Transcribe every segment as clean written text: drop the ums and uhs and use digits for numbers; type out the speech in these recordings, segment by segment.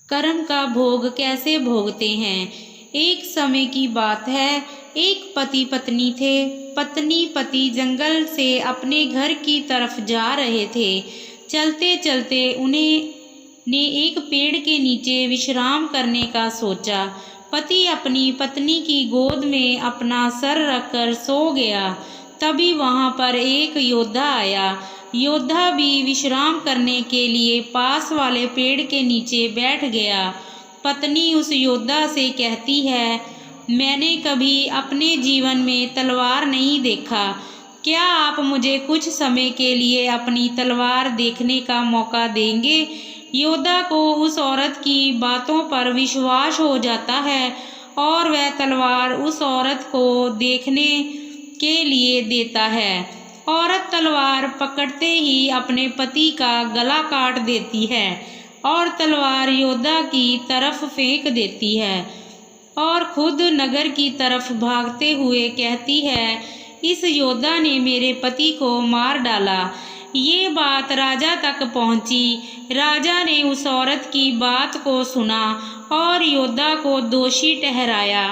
कर्म का भोग कैसे भोगते हैं। एक समय की बात है, एक पति पत्नी थे। पति जंगल से अपने घर की तरफ जा रहे थे। चलते चलते उन्हें एक पेड़ के नीचे विश्राम करने का सोचा। पति अपनी पत्नी की गोद में अपना सर रखकर सो गया। तभी वहां पर एक योद्धा आया। योद्धा भी विश्राम करने के लिए पास वाले पेड़ के नीचे बैठ गया। पत्नी उस योद्धा से कहती है, मैंने कभी अपने जीवन में तलवार नहीं देखा। क्या आप मुझे कुछ समय के लिए अपनी तलवार देखने का मौका देंगे। योद्धा को उस औरत की बातों पर विश्वास हो जाता है और वह तलवार उस औरत को देखने के लिए देता है। औरत तलवार पकड़ते ही अपने पति का गला काट देती है और तलवार योद्धा की तरफ फेंक देती है और खुद नगर की तरफ भागते हुए कहती है, इस योद्धा ने मेरे पति को मार डाला। ये बात राजा तक पहुंची। राजा ने उस औरत की बात को सुना और योद्धा को दोषी ठहराया।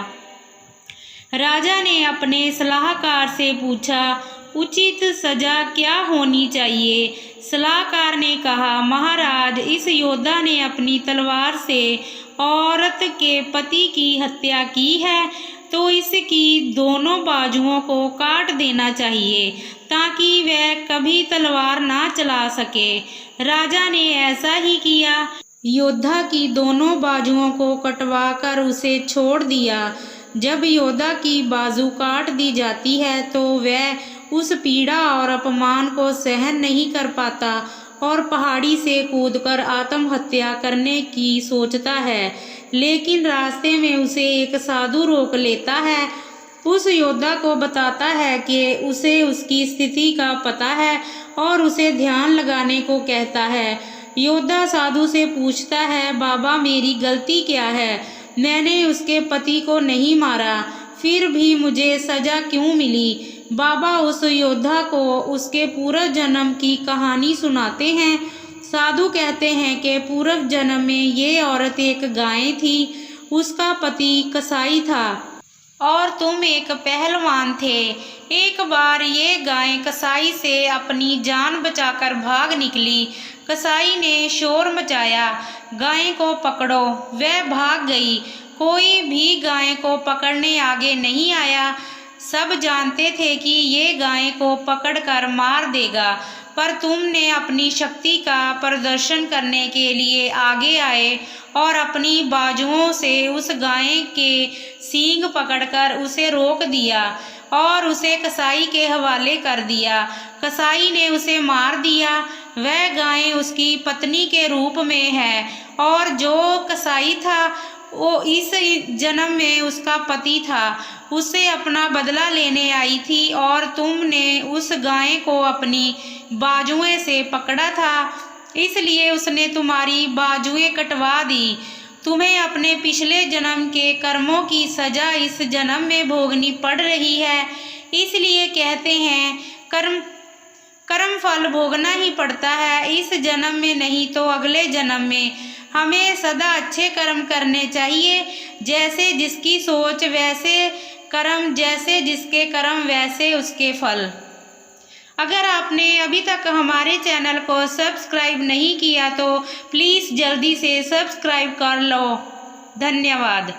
राजा ने अपने सलाहकार से पूछा, उचित सजा क्या होनी चाहिए। सलाहकार ने कहा, महाराज, इस योद्धा ने अपनी तलवार से औरत के पति की हत्या की है तो इसकी दोनों बाजुओं को काट देना चाहिए ताकि वह कभी तलवार ना चला सके। राजा ने ऐसा ही किया। योद्धा की दोनों बाजुओं को कटवाकर उसे छोड़ दिया। जब योद्धा की बाजू काट दी जाती है तो वह उस पीड़ा और अपमान को सहन नहीं कर पाता और पहाड़ी से कूदकर आत्महत्या करने की सोचता है। लेकिन रास्ते में उसे एक साधु रोक लेता है। उस योद्धा को बताता है कि उसे उसकी स्थिति का पता है और उसे ध्यान लगाने को कहता है। योद्धा साधु से पूछता है, बाबा, मेरी गलती क्या है। मैंने उसके पति को नहीं मारा, फिर भी मुझे सजा क्यों मिली। बाबा उस योद्धा को उसके पूर्व जन्म की कहानी सुनाते हैं। साधु कहते हैं कि पूर्व जन्म में ये औरत एक गाय थी, उसका पति कसाई था और तुम एक पहलवान थे। एक बार ये गाय कसाई से अपनी जान बचाकर भाग निकली। कसाई ने शोर मचाया, गाय को पकड़ो। वह भाग गई। कोई भी गाय को पकड़ने आगे नहीं आया। सब जानते थे कि ये गाय को पकड़कर मार देगा, पर तुमने अपनी शक्ति का प्रदर्शन करने के लिए आगे आए और अपनी बाजुओं से उस गाय के सींग पकड़कर उसे रोक दिया और उसे कसाई के हवाले कर दिया। कसाई ने उसे मार दिया। वह गाय उसकी पत्नी के रूप में है और जो कसाई था वो इस जन्म में उसका पति था। उससे अपना बदला लेने आई थी और तुमने उस गाय को अपनी बाजुएं से पकड़ा था, इसलिए उसने तुम्हारी बाजुएं कटवा दी। तुम्हें अपने पिछले जन्म के कर्मों की सजा इस जन्म में भोगनी पड़ रही है। इसलिए कहते हैं कर्म फल भोगना ही पड़ता है, इस जन्म में नहीं तो अगले जन्म में। हमें सदा अच्छे कर्म करने चाहिए। जैसे जिसकी सोच वैसे कर्म, जैसे जिसके कर्म वैसे उसके फल। अगर आपने अभी तक हमारे चैनल को सब्सक्राइब नहीं किया तो प्लीज़ जल्दी से सब्सक्राइब कर लो। धन्यवाद।